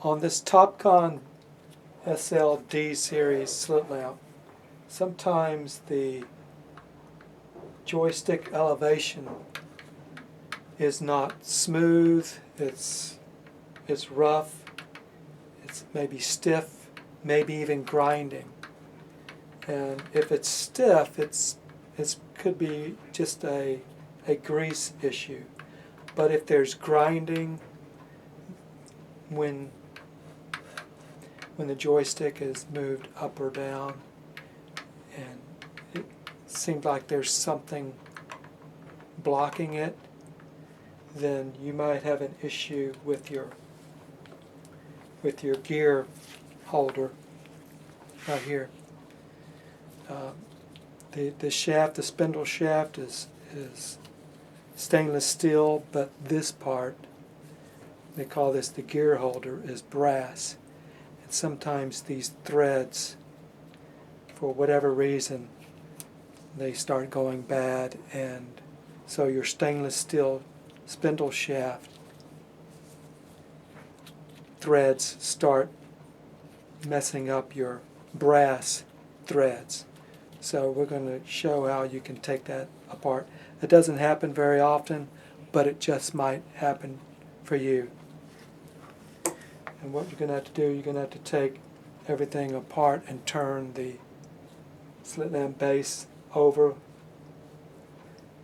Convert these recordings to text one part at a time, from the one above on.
On this Topcon SLD series slit lamp, sometimes the joystick elevation is not smooth, it's rough, it's maybe stiff, maybe even grinding. And if it's stiff, it could be just a grease issue. But if there's grinding when the joystick is moved up or down, and it seems like there's something blocking it, then you might have an issue with your gear holder right here. The shaft, the spindle shaft is stainless steel, but this part, they call this the gear holder, is brass. And sometimes these threads, for whatever reason, they start going bad, and so your stainless steel spindle shaft threads start messing up your brass threads. So we're going to show how you can take that apart. It doesn't happen very often, but it just might happen for you. And what you're going to have to do, you're going to have to take everything apart and turn the slit lamp base over.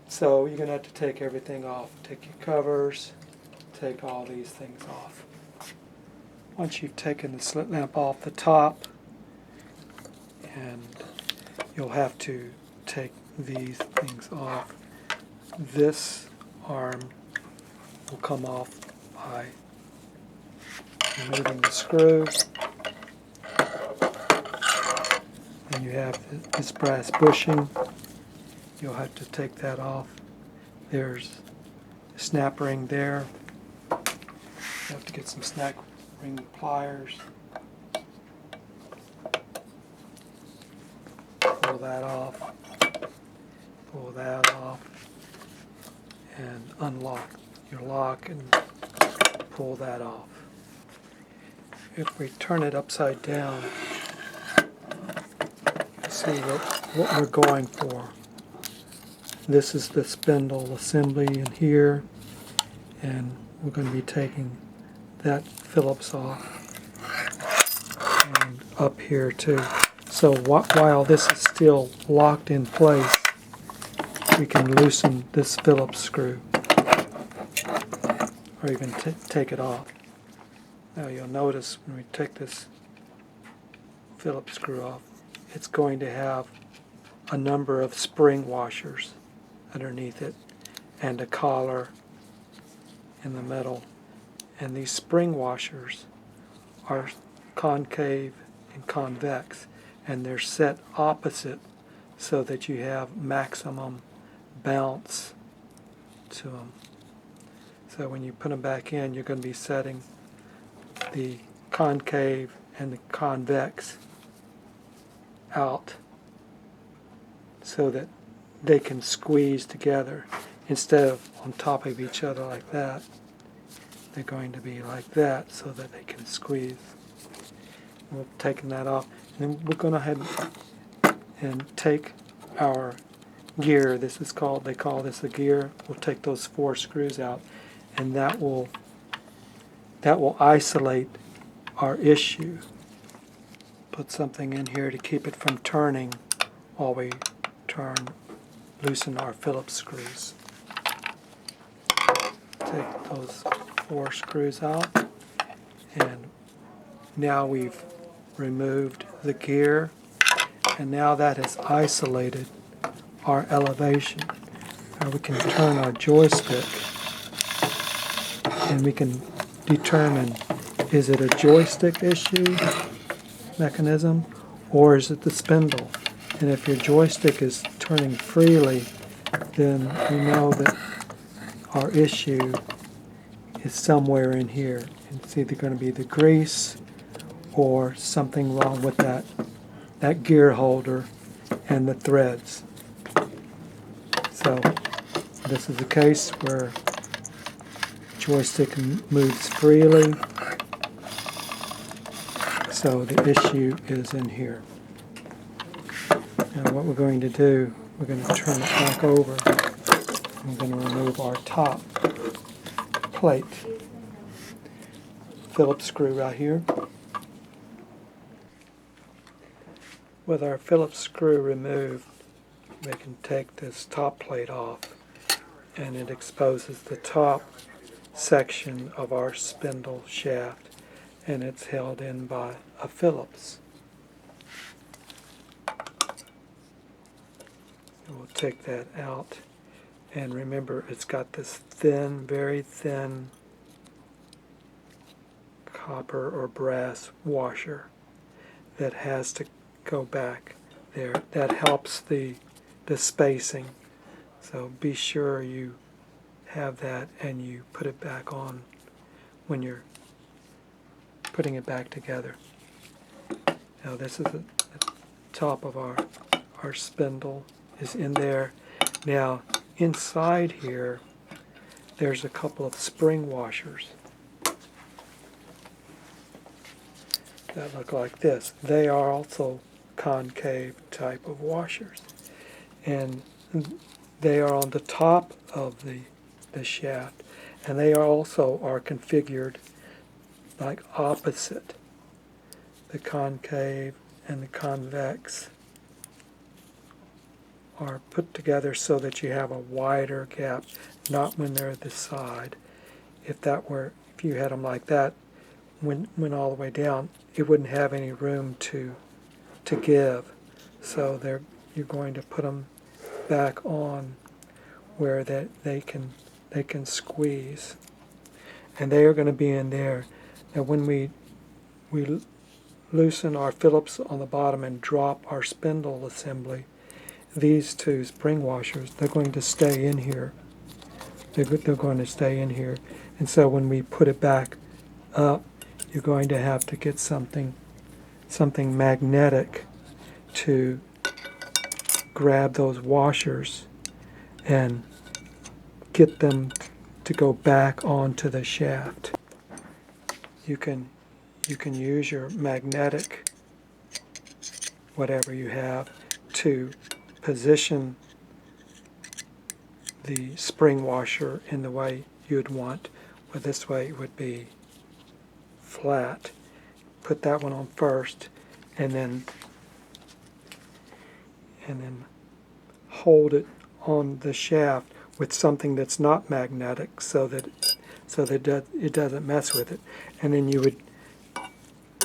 So you're going to have to take everything off. Take your covers, take all these things off. Once you've taken the slit lamp off the top, and you'll have to take these things off. This arm will come off by removing the screw. And you have this brass bushing. You'll have to take that off. There's a snap ring there. You have to get some snap ring pliers. Pull that off. Pull that off. And unlock your lock and pull that off. If we turn it upside down, you'll see what we're going for. This is the spindle assembly in here, and we're going to be taking that Phillips off and up here too. So while this is still locked in place, we can loosen this Phillips screw or even take it off. Now you'll notice when we take this Phillips screw off, it's going to have a number of spring washers underneath it and a collar in the middle. And these spring washers are concave and convex, and they're set opposite so that you have maximum bounce to them. So when you put them back in, you're going to be setting the concave and the convex out so that they can squeeze together instead of on top of each other like that. They're going to be like that so that they can squeeze. We've taken that off, and then we're going to head and take our gear. This is called, they call this a gear. We'll take those 4 screws out, and that will isolate our issue. Put something in here to keep it from turning while we loosen our Phillips screws. Take those 4 screws out, and now we've removed the gear, and now that has isolated our elevation. Now we can turn our joystick and we can determine, is it a joystick issue mechanism or is it the spindle? And if your joystick is turning freely, then we know that our issue is somewhere in here. It's either going to be the grease or something wrong with that gear holder and the threads. So this is a case where joystick moves freely So the issue is in here. Now what we're going to do, we're going to turn it back over. I'm going to remove our top plate. Phillips screw right here. With our Phillips screw removed, we can take this top plate off, and it exposes the top section of our spindle shaft, and it's held in by a Phillips. And we'll take that out, and remember it's got this thin, very thin copper or brass washer that has to go back there. That helps the spacing. So be sure you have that and you put it back on when you're putting it back together. Now this is the top of our spindle is in there. Now inside here there's a couple of spring washers that look like this. They are also concave type of washers, and they are on the top of the shaft, and they are also configured like opposite. The concave and the convex are put together so that you have a wider gap, not when they're at the side. If you had them like that, went all the way down, it wouldn't have any room to give. So you're going to put them back on where they can squeeze, and they are going to be in there. Now when we loosen our Phillips on the bottom and drop our spindle assembly, these two spring washers, they're going to stay in here. They're going to stay in here, and so when we put it back up, you're going to have to get something magnetic to grab those washers and get them to go back onto the shaft. You can use your magnetic, whatever you have, to position the spring washer in the way you'd want. But this way it would be flat. Put that one on first, and then hold it on the shaft with something that's not magnetic, so that it doesn't mess with it. And then you would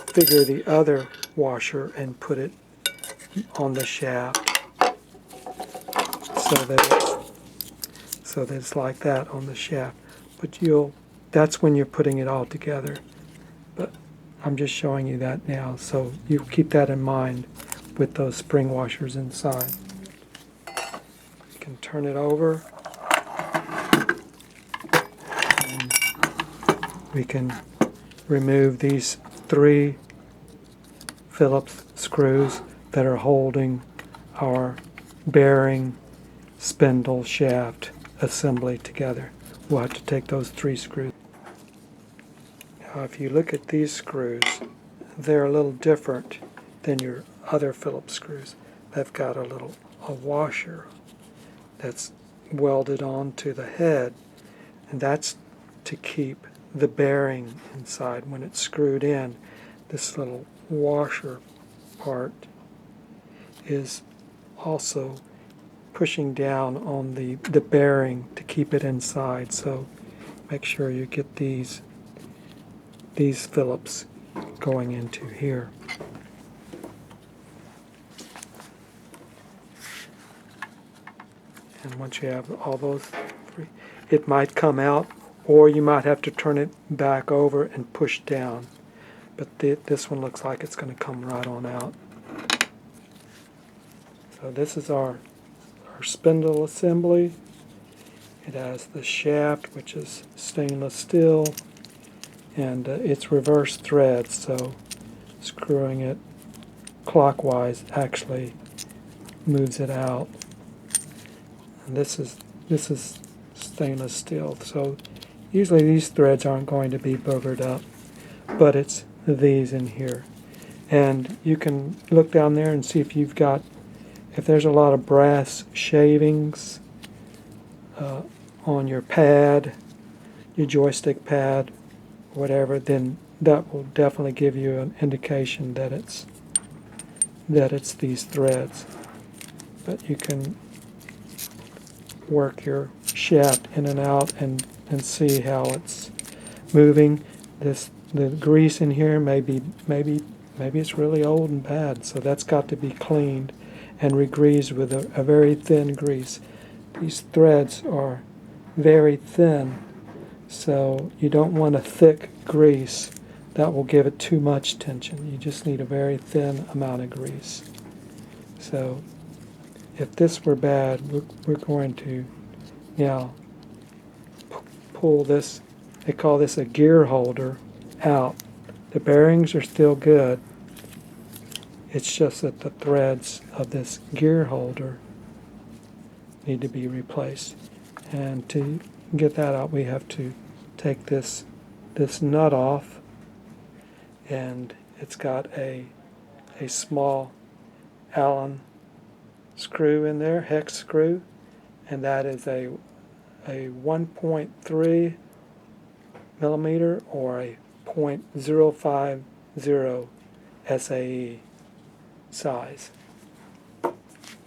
figure the other washer and put it on the shaft so that it's like that on the shaft. But that's when you're putting it all together. But I'm just showing you that now, so you keep that in mind with those spring washers inside. You can turn it over, and we can remove these 3 Phillips screws that are holding our bearing spindle shaft assembly together. We'll have to take those 3 screws. Now if you look at these screws, they're a little different than your other Phillips screws. They've got a washer that's welded onto the head, and that's to keep the bearing inside. When it's screwed in, this little washer part is also pushing down on the bearing to keep it inside. So make sure you get these Phillips going into here. And once you have all those 3, it might come out, or you might have to turn it back over and push down. But this one looks like it's going to come right on out. So this is our spindle assembly. It has the shaft, which is stainless steel, and it's reverse thread, so screwing it clockwise actually moves it out. And this is stainless steel, so usually these threads aren't going to be boogered up, but it's these in here. And you can look down there and see if you've got, if there's a lot of brass shavings on your pad, your joystick pad, whatever, then that will definitely give you an indication that it's these threads. But you can work your shaft in and out and see how it's moving. The grease in here maybe it's really old and bad, so that's got to be cleaned and re-greased with a very thin grease. These threads are very thin, so you don't want a thick grease. That will give it too much tension. You just need a very thin amount of grease. So if this were bad, we're going to now pull this, they call this a gear holder, out. The bearings are still good. It's just that the threads of this gear holder need to be replaced. And to get that out, we have to take this nut off, and it's got a small Allen screw in there, hex screw, and that is a 1.3 millimeter or a 0.050 SAE size.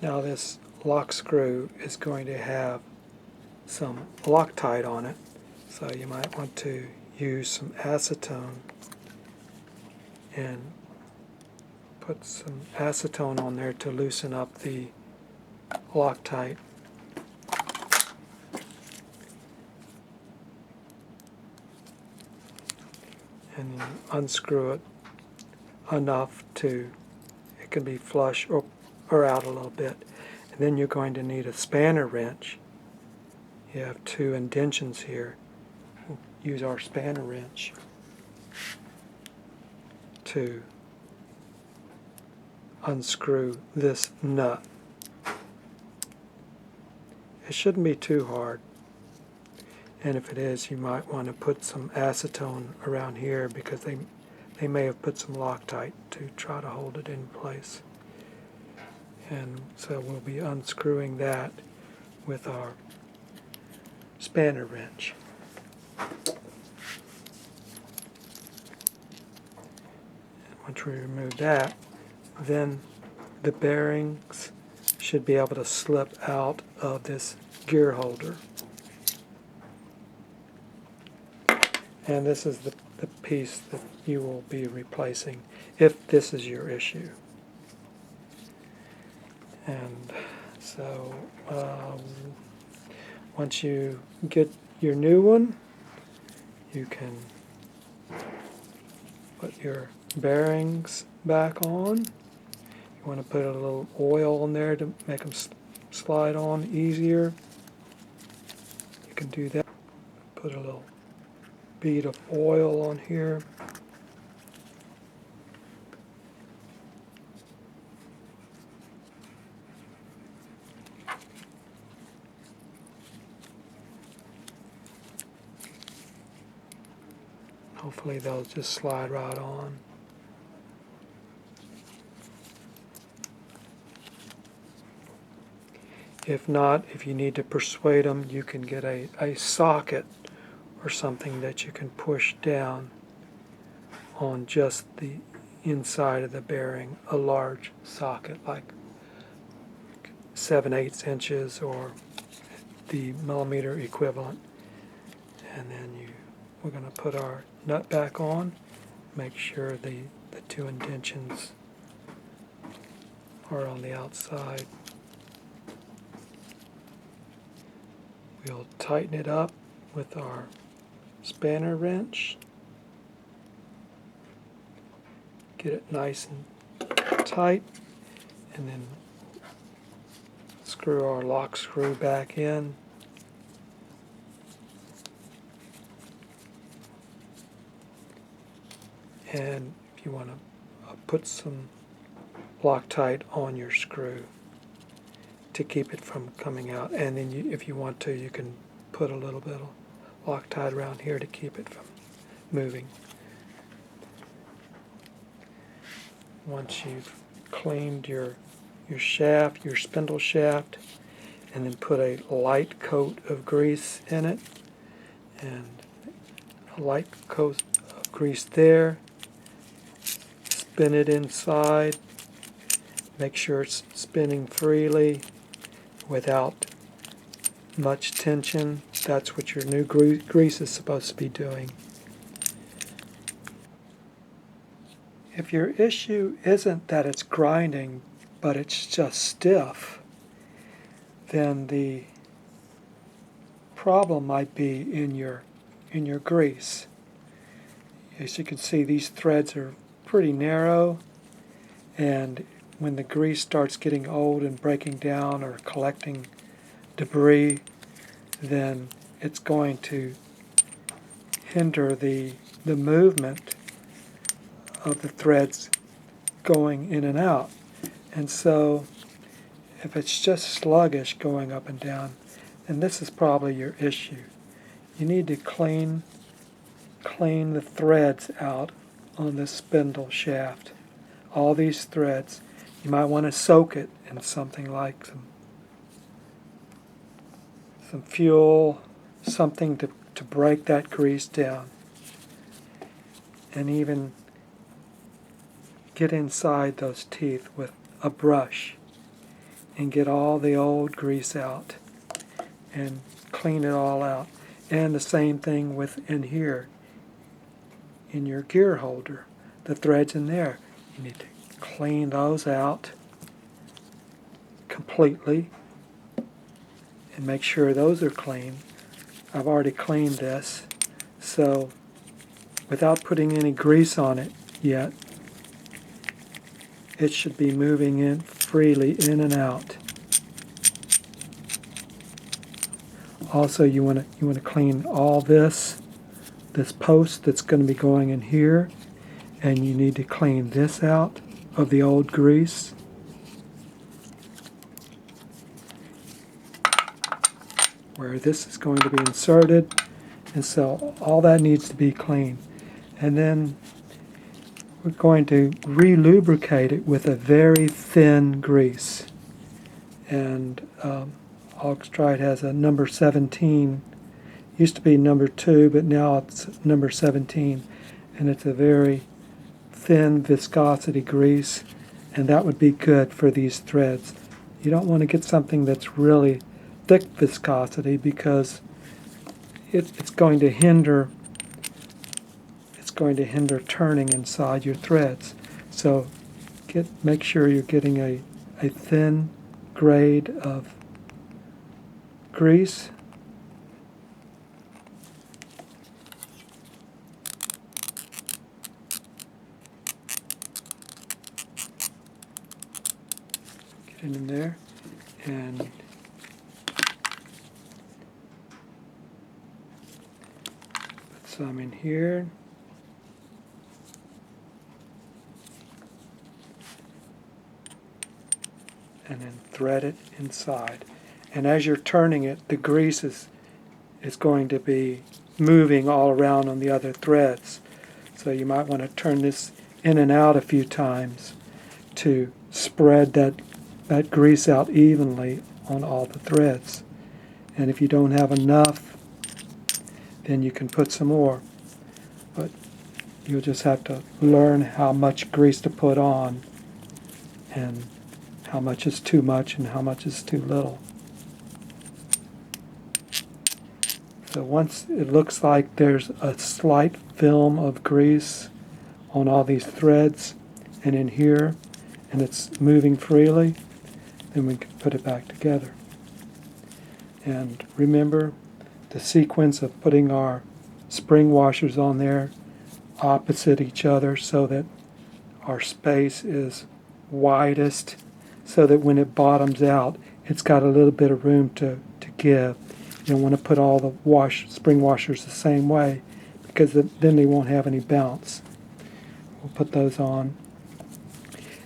Now this lock screw is going to have some Loctite on it, so you might want to use some acetone and put some acetone on there to loosen up the Loctite. And you unscrew it enough to, it can be flush or out a little bit. And then you're going to need a spanner wrench. You have two indentions here. We'll use our spanner wrench to unscrew this nut. It shouldn't be too hard. And if it is, you might want to put some acetone around here because they may have put some Loctite to try to hold it in place. And so we'll be unscrewing that with our spanner wrench. And once we remove that, then the bearings should be able to slip out of this gear holder. And this is the piece that you will be replacing if this is your issue. And so once you get your new one, you can put your bearings back on. You want to put a little oil in there to make them slide on easier. You can do that. Put a little bead of oil on here. Hopefully they'll just slide right on. If not, if you need to persuade them, you can get a socket or something that you can push down on just the inside of the bearing, a large socket like 7/8 inches or the millimeter equivalent. And then we're going to put our nut back on, make sure the two indentions are on the outside. We'll tighten it up with our spanner wrench. Get it nice and tight, and then screw our lock screw back in. And if you want to put some Loctite on your screw to keep it from coming out, and then if you want to, you can put a little bit of Loctite around here to keep it from moving. once you've cleaned your shaft, your spindle shaft, and then put a light coat of grease in it, and a light coat of grease there. Spin it inside. Make sure it's spinning freely without much tension. That's what your new grease is supposed to be doing. If your issue isn't that it's grinding, but it's just stiff, then the problem might be in your grease. As you can see, these threads are pretty narrow, and when the grease starts getting old and breaking down or collecting debris, then it's going to hinder the movement of the threads going in and out. And so if it's just sluggish going up and down, then this is probably your issue. You need to clean the threads out on this spindle shaft. All these threads. You might want to soak it in something like some fuel, something to break that grease down. And even get inside those teeth with a brush and get all the old grease out and clean it all out. And the same thing with in here, in your gear holder, the threads in there. You need to clean those out completely and make sure those are clean. I've already cleaned this, so without putting any grease on it yet, it should be moving in freely in and out. Also, you want to clean all this post that's going to be going in here, and you need to clean this out of the old grease. Where this is going to be inserted, and so all that needs to be clean. And then we're going to re-lubricate it with a very thin grease. And Hogstrite has a number 17. Used to be number 2, but now it's number 17. And it's a very thin viscosity grease, and that would be good for these threads. You don't want to get something that's really thick viscosity, because it's going to hinder turning inside your threads. So make sure you're getting a thin grade of grease. Get it in there, and put some in here. And then thread it inside. And as you're turning it, the grease is going to be moving all around on the other threads. So you might want to turn this in and out a few times to spread that grease out evenly on all the threads. And if you don't have enough, then you can put some more. But you'll just have to learn how much grease to put on, and how much is too much and how much is too little. So once it looks like there's a slight film of grease on all these threads and in here, and it's moving freely, then we can put it back together. And remember the sequence of putting our spring washers on there opposite each other so that our space is widest, so that when it bottoms out, it's got a little bit of room to give. You don't want to put all the spring washers the same way, because then they won't have any bounce. We'll put those on.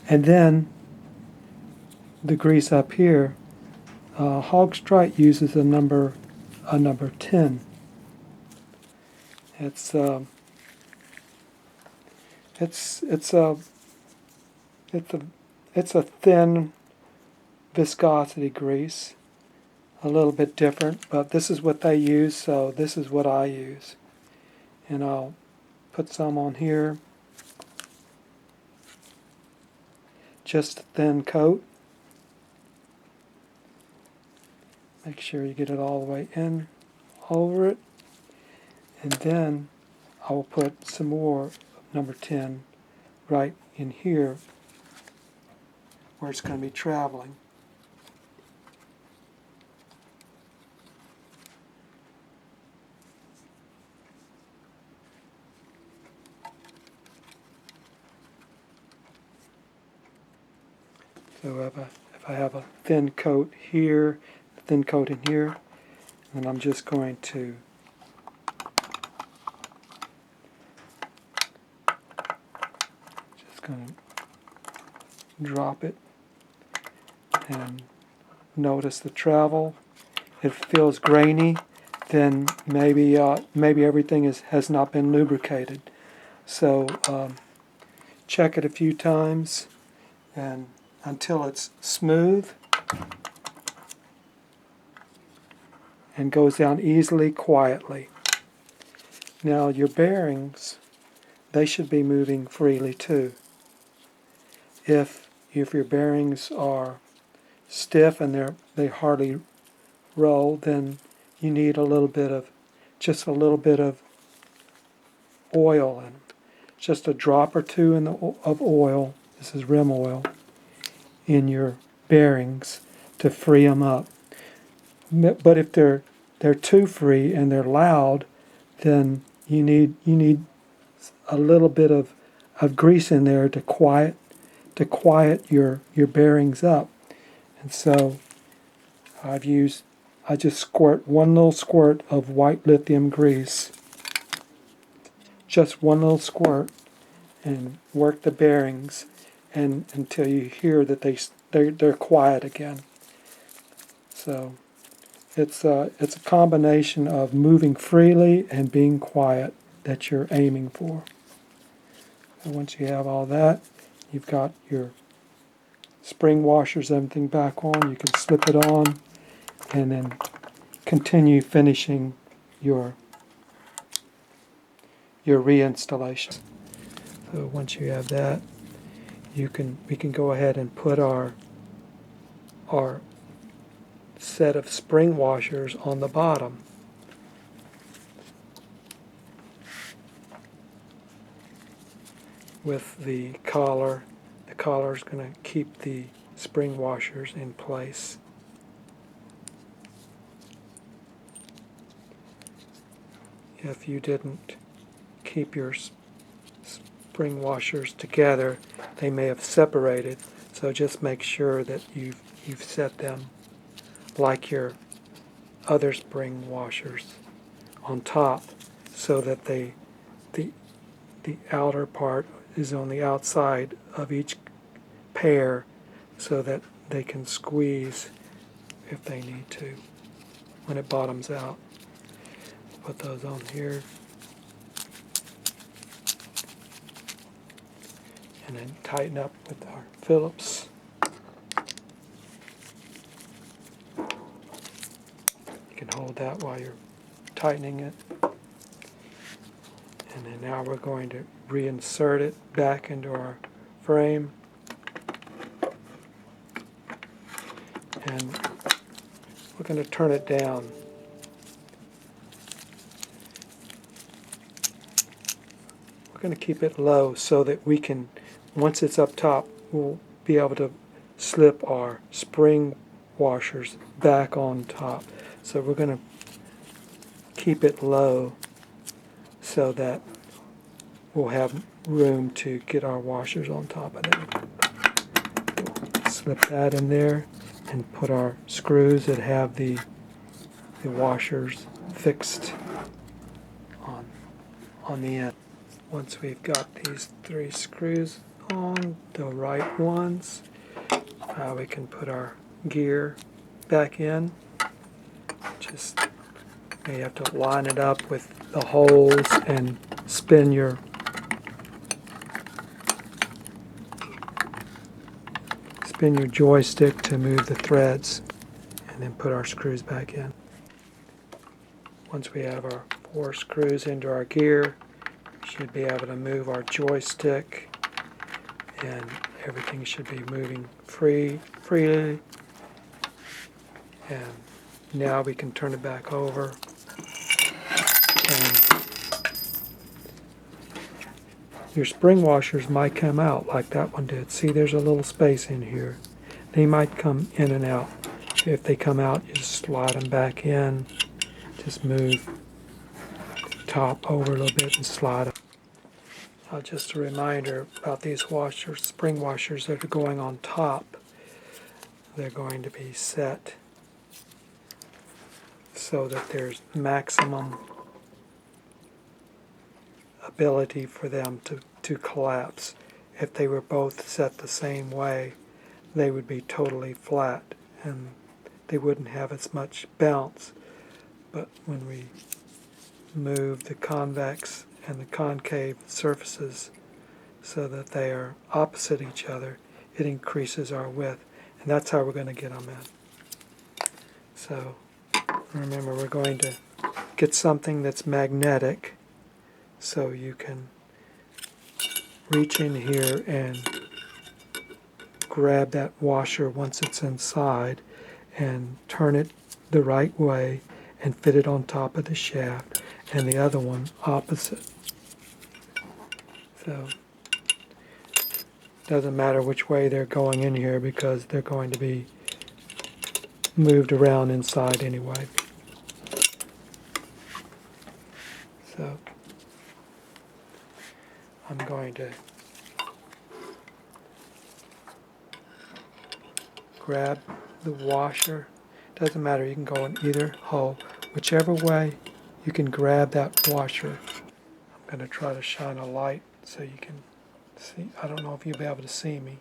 And then the grease up here, Hogstrite uses a number 10. It's it's a thin viscosity grease, a little bit different, but this is what they use, so this is what I use. And I'll put some on here, just a thin coat. Make sure you get it all the way in over it, and then I will put some more number 10 right in here where it's going to be traveling. So if I have a thin coat here, a thin coat in here, then I'm just going to drop it and notice the travel. If it feels grainy, then maybe everything has not been lubricated. So check it a few times and until it's smooth and goes down easily, quietly. Now your bearings, they should be moving freely too. If your bearings are stiff and they hardly roll, then you need just a little bit of oil, and just a drop or two of oil. This is rim oil in your bearings to free them up. But if they're too free and they're loud, then you need a little bit of grease in there to quiet your bearings up. And so I just squirt one little squirt of white lithium grease, just one little squirt, and work the bearings and until you hear that they're quiet again. So it's a combination of moving freely and being quiet that you're aiming for. And once you have all that, you've got your spring washers, everything back on. You can slip it on and then continue finishing your reinstallation. So once you have that, we can go ahead and put our set of spring washers on the bottom. With the collar. The collar is going to keep the spring washers in place. If you didn't keep your spring washers together, they may have separated, so just make sure that you've set them like your other spring washers on top, so that the outer part is on the outside of each pair, so that they can squeeze if they need to when it bottoms out. Put those on here, and then tighten up with our Phillips. You can hold that while you're tightening it. And then now we're going to reinsert it back into our frame. And we're going to turn it down. We're going to keep it low so that we can, once it's up top, we'll be able to slip our spring washers back on top. So we're going to keep it low so that we'll have room to get our washers on top of it. We'll slip that in there and put our screws that have the washers fixed on the end. Once we've got these 3 screws on, the right ones, we can put our gear back in. Just you have to line it up with the holes and spin your spin your joystick to move the threads, and then put our screws back in. Once we have our 4 screws into our gear, we should be able to move our joystick, and everything should be moving freely. And now we can turn it back over, and your spring washers might come out like that one did. See, there's a little space in here. They might come in and out. If they come out, you just slide them back in. Just move the top over a little bit and slide them. Just a reminder about these washers, spring washers that are going on top. They're going to be set so that there's maximum ability for them to collapse. If they were both set the same way, they would be totally flat and they wouldn't have as much bounce. But when we move the convex and the concave surfaces so that they are opposite each other, it increases our width, and that's how we're going to get them in. So remember, we're going to get something that's magnetic, so you can reach in here and grab that washer once it's inside and turn it the right way and fit it on top of the shaft, and the other one opposite. So doesn't matter which way they're going in here because they're going to be moved around inside anyway. So I'm going to grab the washer. Doesn't matter, you can go in either hole. Whichever way you can grab that washer. I'm going to try to shine a light so you can see. I don't know if you'll be able to see me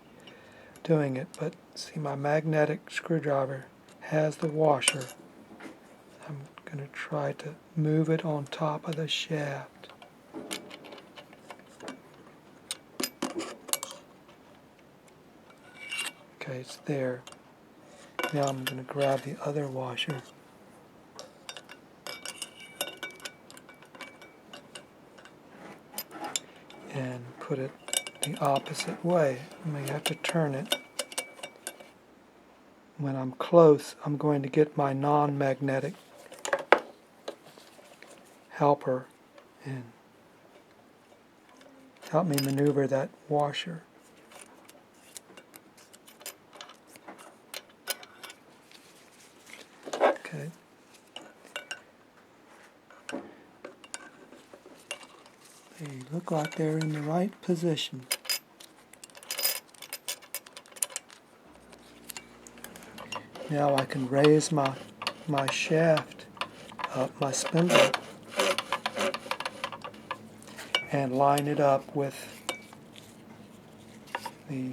doing it, but see, my magnetic screwdriver has the washer. I'm going to try to move it on top of the shaft. Okay, it's there. Now I'm going to grab the other washer and put it the opposite way. I may have to turn it. When I'm close, I'm going to get my non-magnetic helper and help me maneuver that washer. Okay. They look like they're in the right position. Now I can raise my shaft up, my spindle, and line it up with the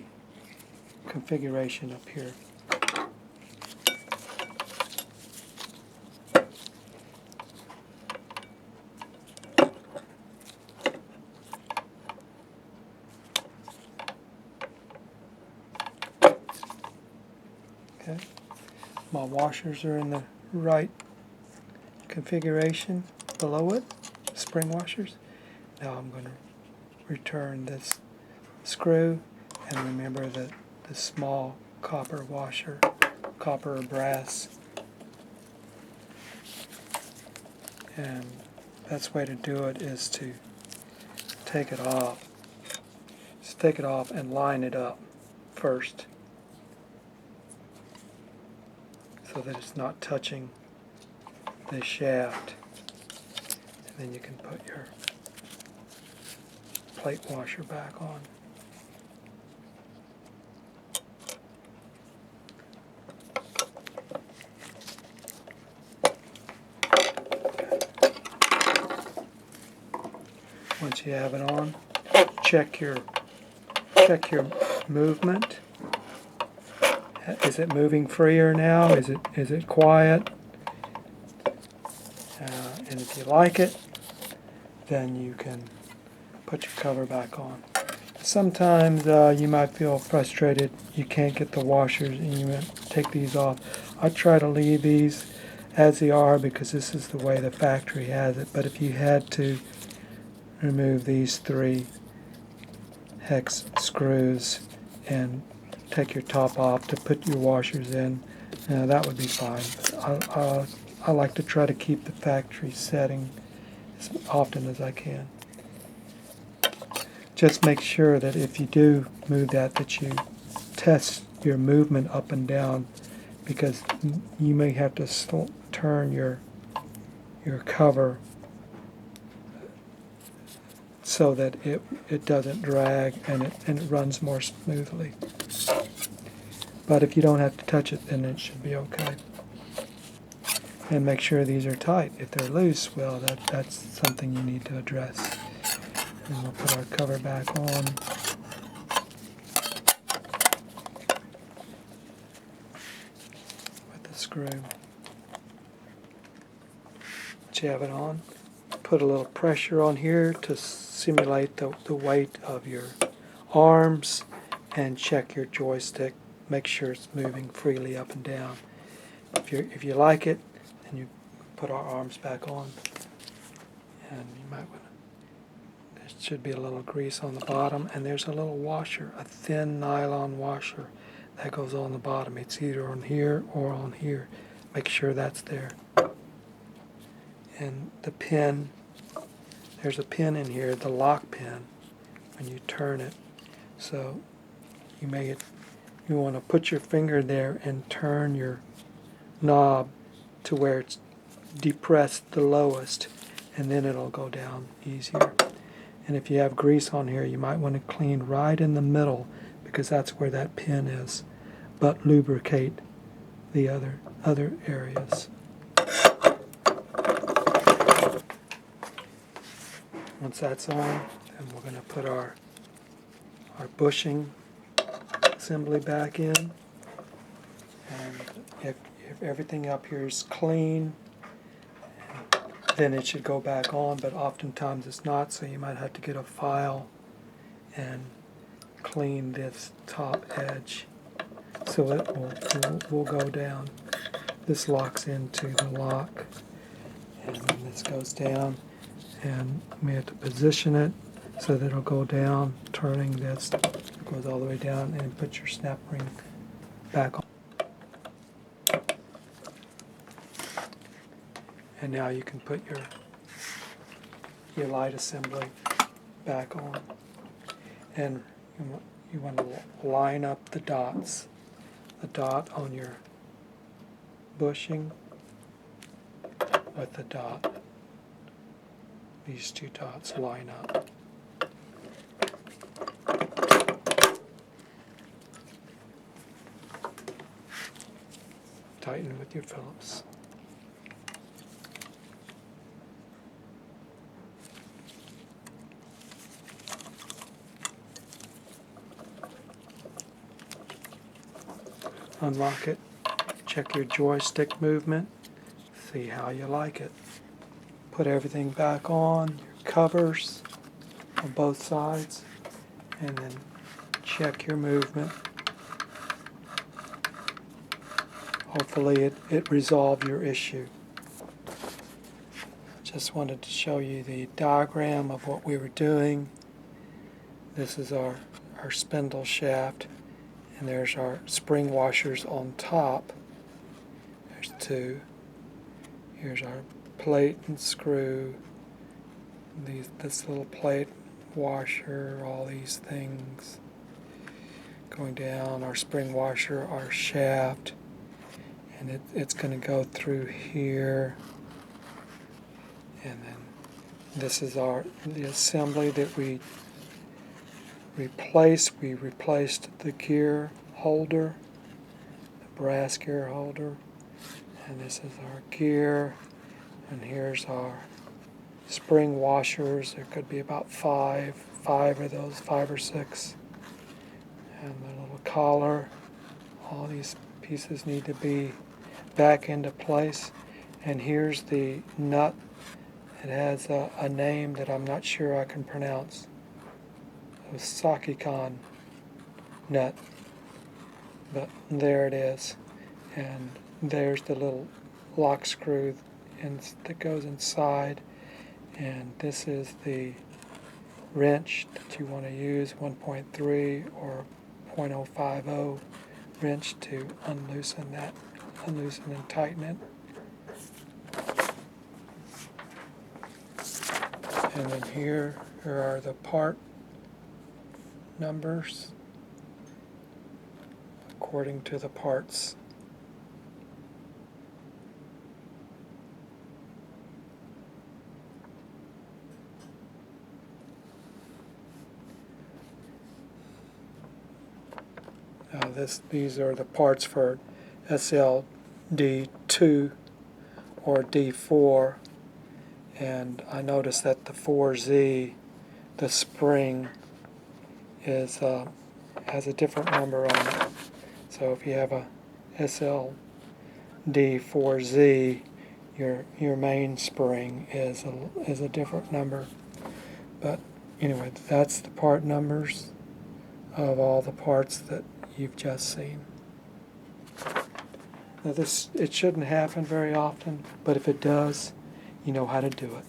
configuration up here. Okay. My washers are in the right configuration below it, spring washers. Now I'm going to return this screw, and remember that the small copper washer, copper or brass, and the best way to do it is to take it off. Just take it off and line it up first, so that it's not touching the shaft, and then you can put your plate washer back on. Once you have it on, check your movement. Is it moving freer now? Is it quiet? And if you like it, then you can put your cover back on. Sometimes you might feel frustrated you can't get the washers and you want to take these off. I try to leave these as they are because this is the way the factory has it. But if you had to remove these 3 hex screws and take your top off to put your washers in, that would be fine. I like to try to keep the factory setting as often as I can. Just make sure that if you do move that you test your movement up and down, because you may have to turn your cover so that it doesn't drag and it runs more smoothly. But if you don't have to touch it, then it should be okay. And make sure these are tight. If they're loose, well, that's something you need to address. And we'll put our cover back on. With the screw. Once you have it on, put a little pressure on here to simulate the weight of your arms, and check your joystick. Make sure it's moving freely up and down. If you like it, then you put our arms back on. And you might want to, there should be a little grease on the bottom, and there's a little washer, a thin nylon washer that goes on the bottom. It's either on here or on here. Make sure that's there. And the pin, there's a pin in here, the lock pin, when you turn it. So you want to put your finger there and turn your knob to where it's depressed the lowest, and then it'll go down easier. And if you have grease on here, you might want to clean right in the middle, because that's where that pin is, but lubricate the other areas. Once that's on, then we're going to put our bushing assembly back in. And if everything up here is clean, then it should go back on, but oftentimes it's not, so you might have to get a file and clean this top edge so it will go down. This locks into the lock, and then this goes down, and we have to position it so that it'll go down, turning this, it goes all the way down, and put your snap ring back on. And now you can put your light assembly back on. And you want to line up the dots. The dot on your bushing with the dot. These 2 dots line up. Tighten with your Phillips. Unlock it, check your joystick movement, see how you like it. Put everything back on, your covers on both sides, and then check your movement. Hopefully it resolved your issue. Just wanted to show you the diagram of what we were doing. This is our spindle shaft. And there's our spring washers on top. There's 2. Here's our plate and screw. This little plate washer, all these things. Going down, our spring washer, our shaft. And it's going to go through here. And then this is the assembly that we replaced the gear holder, the brass gear holder, and this is our gear, and here's our spring washers. There could be about 5 of those, 5 or 6, and the little collar. All these pieces need to be back into place, and here's the nut. It has a name that I'm not sure I can pronounce. Topcon nut, but there it is, and there's the little lock screw that goes inside, and this is the wrench that you want to use, 1.3 or 0.050 wrench to unloosen and tighten it. And then here are the part numbers according to the parts. Now these are the parts for SLD2 or D4, and I noticed that the 4Z, the spring, has a different number on it. So if you have a SLD4Z, your main spring is a different number. But anyway, that's the part numbers of all the parts that you've just seen. Now it shouldn't happen very often, but if it does, you know how to do it.